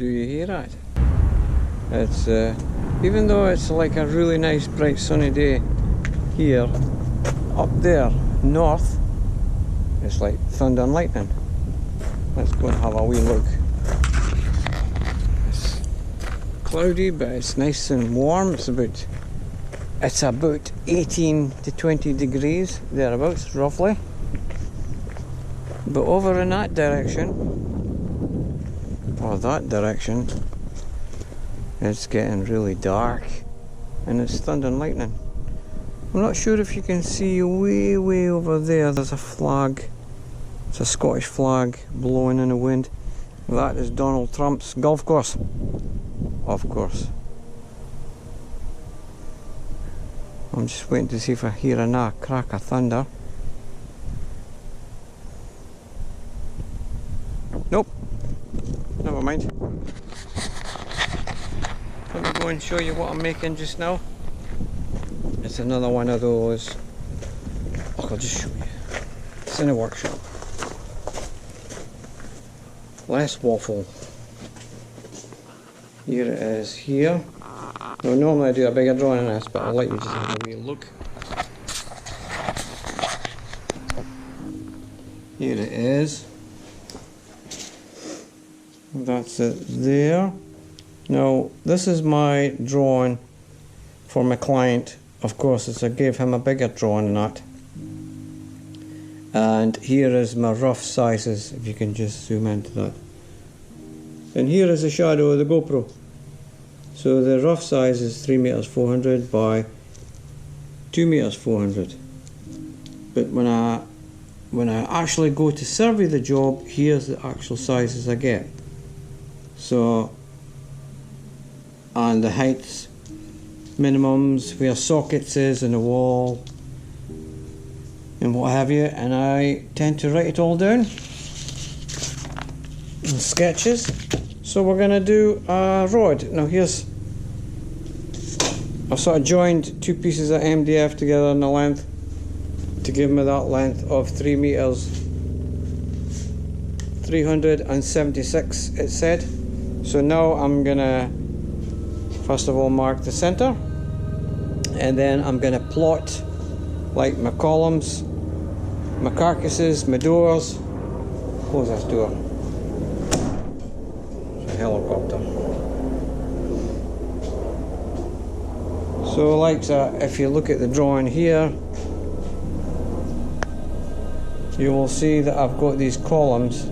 Do you hear it? It's even though it's like a really nice bright sunny day here, up there north it's like thunder and lightning. Let's go and have a wee look. It's cloudy, but it's nice and warm. It's about 18 to 20 degrees thereabouts roughly. But over in that direction, or that direction, it's getting really dark and it's thunder and lightning. I'm not sure if you can see way over there, there's a flag. It's a Scottish flag blowing in the wind. That is Donald Trump's golf course, of course. I'm just waiting to see if I hear a crack of thunder. Nope, never mind. Let me go and show you what I'm making just now. It's another one of those. Oh, I'll just show you. It's in a workshop. Less waffle. Here it is here. Now normally I do a bigger drawing on this, but I'll let you just have a wee look. Here it is. That's it there. Now this is my drawing for my client. Of course, I gave him a bigger drawing than that. And here is my rough sizes, if you can just zoom into that. And here is the shadow of the GoPro. So the rough size is 3 meters 400 by 2 meters 400. But when I actually go to survey the job, here's the actual sizes I get. So, and the heights, minimums, where sockets is in the wall, and what have you, and I tend to write it all down in sketches. So we're going to do a rod. Now I've sort of joined two pieces of MDF together in the length to give me that length of 3 meters 376 it said. So now I'm going to first of all mark the center, and then I'm going to plot like my columns, my carcasses, my doors. Close this door. It's a helicopter. So like that, if you look at the drawing here, you will see that I've got these columns.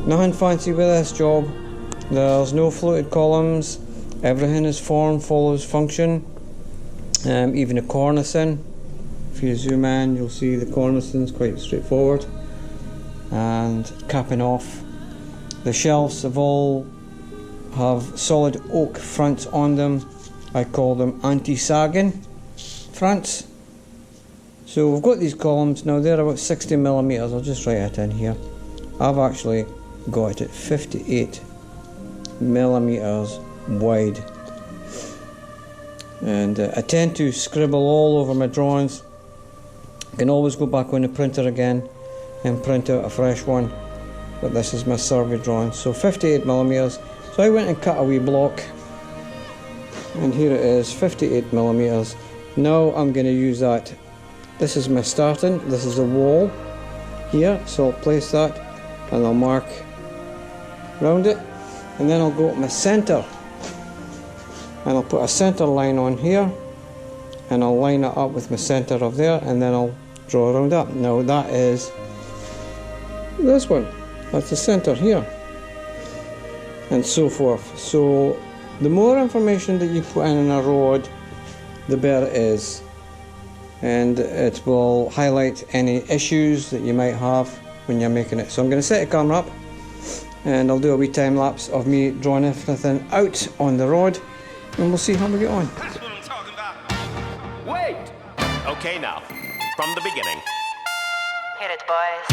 Nothing fancy with this job. There's no fluted columns. Everything is form, follows function. Even the cornicing. If you zoom in, you'll see the cornicing is quite straightforward. And capping off. The shelves all have solid oak fronts on them. I call them anti-sagging fronts. So we've got these columns. Now they're about 60 millimeters. I'll just write it in here. I've actually got it at 58 millimeters wide. And I tend to scribble all over my drawings. I can always go back on the printer again and print out a fresh one, but this is my survey drawing. So 58 millimeters. So I went and cut a wee block, and here it is, 58 millimeters. Now I'm going to use that. This is my starting. This is the wall here, so I'll place that and I'll mark round it, and then I'll go to my center and I'll put a center line on here, and I'll line it up with my center of there, and then I'll draw around that. Now that is this one, that's the center here, and so forth. So the more information that you put in a rod, the better it is, and it will highlight any issues that you might have when you're making it. So I'm going to set the camera up and I'll do a wee time lapse of me drawing everything out on the rod, and we'll see how we get on. That's what I'm talking about. Wait! Okay, now, from the beginning. Hit it, boys.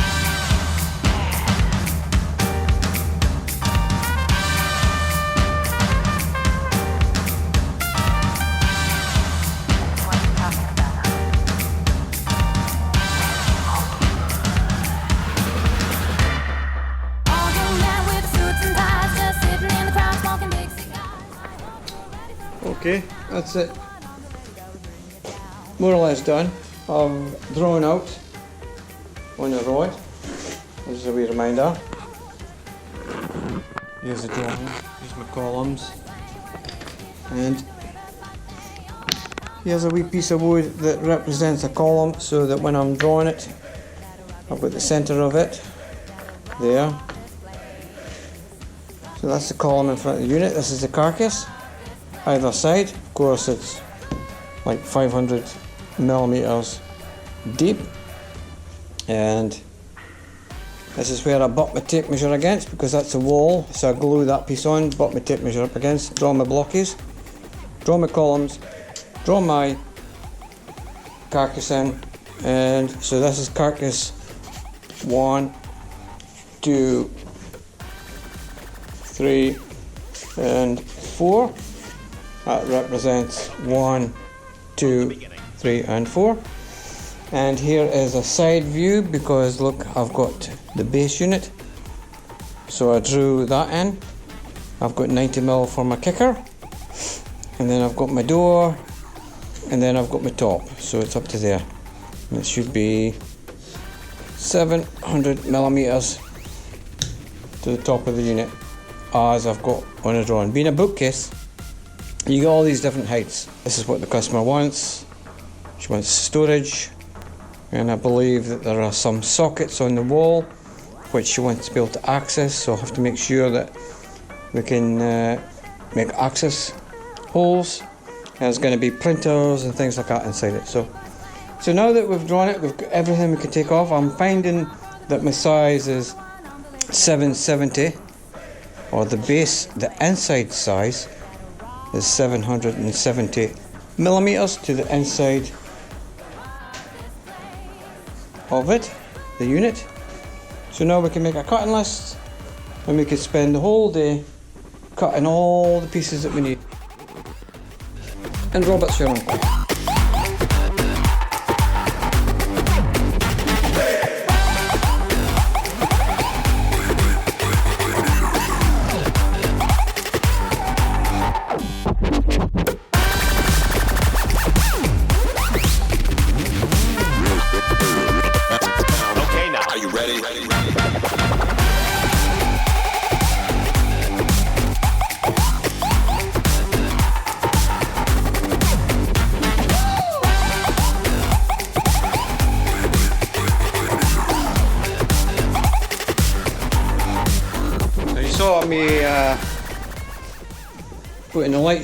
All young men with suits and ties just sitting in Okay, that's it. More or less done. I've drawn out on the rod. This is a wee reminder. Here's the drawing, here's my columns. And here's a wee piece of wood that represents a column so that when I'm drawing it, I've got the centre of it there. So that's the column in front of the unit. This is the carcass, either side. Of course it's like 500 millimeters deep. And this is where I butt my tape measure against because that's the wall. So I glue that piece on, butt my tape measure up against, draw my blockies, draw my columns, draw my carcass in. And so this is carcass 1, 2, 3 and 4. That represents 1, 2, 3 and 4. And here is a side view because look, I've got the base unit. So I drew that in. I've got 90mm for my kicker. And then I've got my door. And then I've got my top. So it's up to there. And it should be 700mm to the top of the unit, as I've got on a drawing. Being a bookcase, you get all these different heights. This is what the customer wants. She wants storage, and I believe that there are some sockets on the wall which she wants to be able to access, so I'll have to make sure that we can make access holes. There's going to be printers and things like that inside it. So now that we've drawn it, we've got everything we can take off. I'm finding that my size is 770, or the base, the inside size is 770 millimeters to the inside of it, the unit. So now we can make a cutting list and we can spend the whole day cutting all the pieces that we need. And Robert's your uncle. Saw me putting the lighter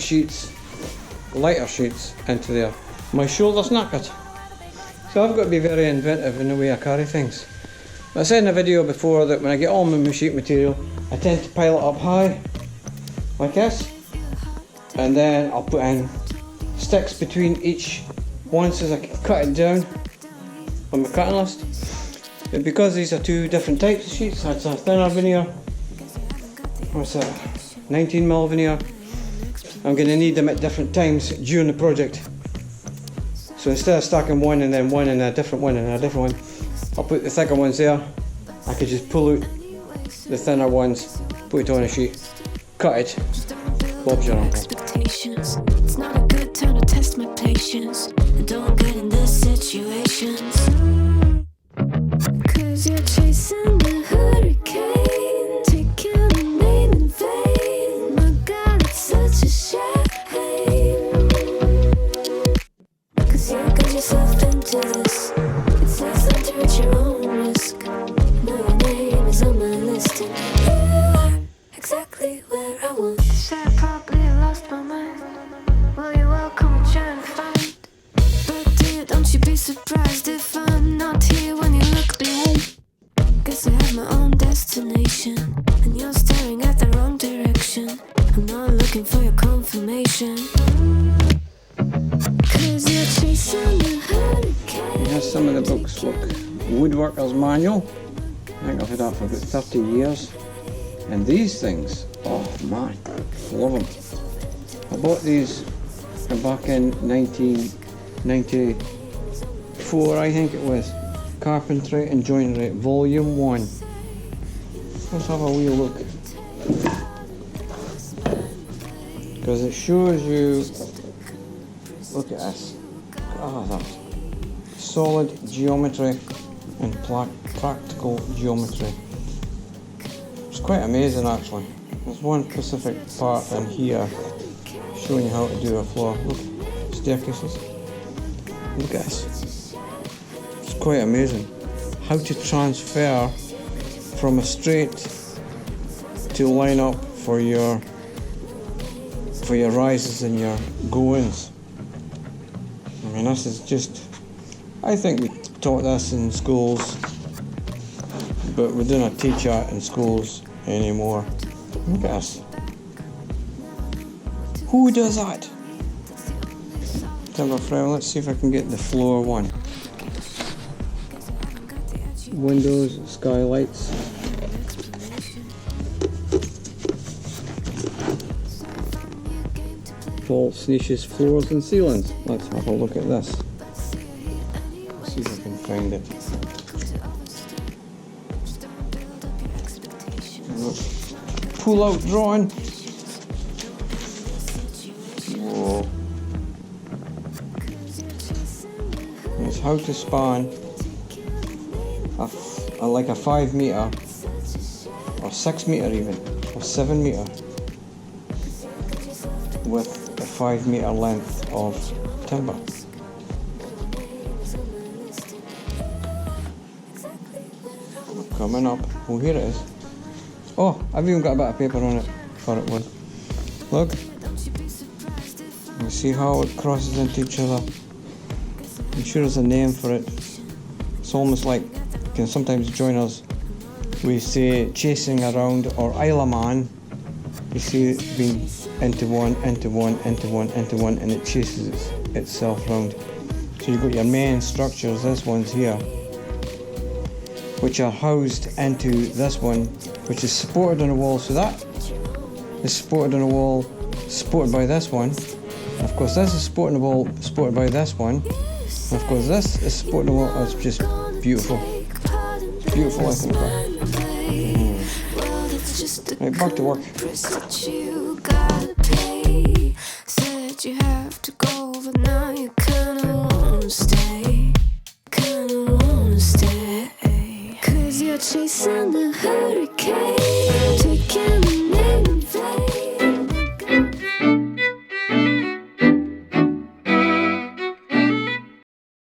sheets into there. My shoulder's knackered, so I've got to be very inventive in the way I carry things. I said in a video before that when I get all my sheet material, I tend to pile it up high, like this, and then I'll put in sticks between each one so I can cut it down on my cutting list. But because these are two different types of sheets, that's a thinner veneer. What's that? 19mm veneer. I'm going to need them at different times during the project. So instead of stacking one and then one and a different one and a different one, I'll put the thicker ones there. I could just pull out the thinner ones, put it on a sheet, cut it. Bob's your uncle. It's not a good time to test my patience. I don't get in these situations. 'Cause you're chasing the hurricane, taking the name in vain. My God, it's such a shame. 'Cause you got yourself into this. It's less time to reach your own risk. Now your name is on my list, and you are exactly where I want. Said I probably lost my mind. Well, you're welcome to try and find. But dear, don't you be surprised if I'm not here when you look behind. Guess I have my own destination, and you're staring at the wrong direction. I'm not looking for your confirmation. 'Cause you're chasing the hurricane. Here's some of the books. Look, Woodworker's Manual. I think I've had that for about 30 years. And these things, oh man, love them. I bought these back in 1994, I think it was. Carpentry and Joinery, Volume 1. Let's have a wee look. because it shows you, look at this, that solid geometry and practical geometry. It's quite amazing actually. There's one specific part in here showing you how to do a floor. Look, staircases. Look at this. It's quite amazing how to transfer from a straight to line up for your rises and your go-ins. I mean, this is just, I think we taught this in schools, but we don't teach that in schools anymore. Look at this. Who does that? Timber frame. Let's see if I can get the floor one. Windows, skylights. Vaults, niches, floors and ceilings. Let's have a look at this. Let's see if I can find it. Pull out drawing. Whoa. It's how to span like a 5 meter or 6 meter even, or 7 meter with a 5 meter length of timber. Coming up. Oh, here it is. Oh, I've even got a bit of paper on it for it one. Look. You see how it crosses into each other? I'm sure there's a name for it. It's almost like, sometimes joiners, we say chasing around, or Isle of Man. You see it being into one, into one, into one, into one, and it chases itself round. So you've got your main structures, this one's here, which are housed into this one, which is supported on a wall. So that is supported on a wall, supported by this one. And of course this is supported on a wall, supported by this one. And of course this is supported on a wall. Oh, it's just beautiful. It's beautiful, I think. Right, back to work. Said you have to go, but now you kinda wanna stay. Kinda wanna stay. 'Cause you're chasing the hurricane, taking